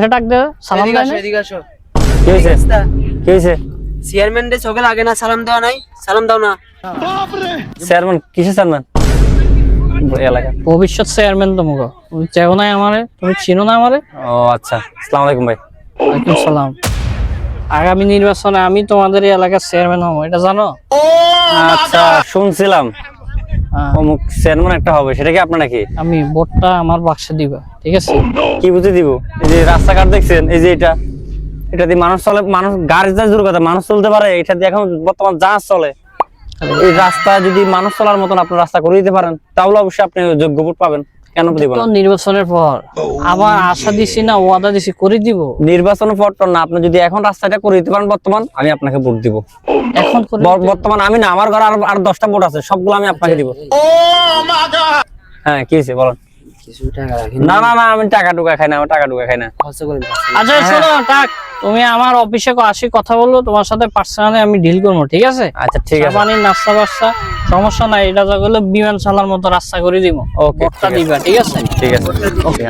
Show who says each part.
Speaker 1: এটা ডাক দে সালাম দেয় না
Speaker 2: এদিকে আসো
Speaker 3: কি হয়েছে কি হয়েছে
Speaker 2: চেয়ারম্যান রে চোখে লাগে না সালাম দেওয়া নাই সালাম দাও না
Speaker 3: চেয়ারম্যান কিসের চেয়ারম্যান এলাকা
Speaker 1: ভবিষ্যৎ চেয়ারম্যান তোমাকে তুমি চেও না আমারে তুমি চিনো না আমারে
Speaker 3: ও আচ্ছা আসসালামু আলাইকুম ভাই
Speaker 1: ওয়ালাইকুম সালাম আগামী নির্বাচনে আমি তোমাদের এই এলাকার চেয়ারম্যান হব এটা জানো
Speaker 3: আচ্ছা শুনছিলাম
Speaker 1: হ্যাঁ,
Speaker 3: অমুক চেয়ারম্যান একটা হবে সেটা কি আপনার নাকি
Speaker 1: আমি ভোটটা আমার বাক্সে দিবা ঠিক আছে
Speaker 3: কি বুঝে দিব এই যে রাস্তাঘাট দেখছেন এই যে এটা দিয়ে মানুষ চলে মানুষ গাড়ি যায় দূর কথা মানুষ চলতে পারে এটা দিয়ে এখন বর্তমান জাহাজ চলে এই রাস্তা যদি মানুষ চলার মতন আপনার রাস্তা করে দিতে পারেন তাহলে অবশ্যই আপনি যোগ্য ভোট পাবেন কেন দিব
Speaker 1: তো
Speaker 3: না
Speaker 1: নির্বাচনের পর আবার আশা দিছি না ওয়াদা দিছি করে দিব
Speaker 3: নির্বাচনের পর তো না আপনি যদি এখন রাস্তাটা করে দিতে পারেন বর্তমান আমি আপনাকে ভোট দিব
Speaker 1: এখন করে
Speaker 3: বর্তমান আমি না আমার ঘরে আর 10টা ভোট আছে সবগুলো আমি আপনাকে দিব হ্যাঁ কি হয়েছে বলেন
Speaker 2: কিছু টাকা রাখি
Speaker 3: না না না আমি টাকা টুকা খাই না আমি টাকা টুকা খাই না
Speaker 2: খরচ করেন
Speaker 1: আচ্ছা শোনো টাক তুমি আমার অফিসে আসি কথা বললো তোমার সাথে পার্সোনালি আমি ডিল করবো ঠিক আছে
Speaker 3: আচ্ছা ঠিক আছে
Speaker 1: পানি নাস্তা বাস্তা সমস্যা নাই এটা যা করলে বিমান চালার মতো রাস্তা করে দিব
Speaker 3: ওকে
Speaker 1: ভোটটা দিবা ঠিক আছে
Speaker 3: ঠিক আছে ওকে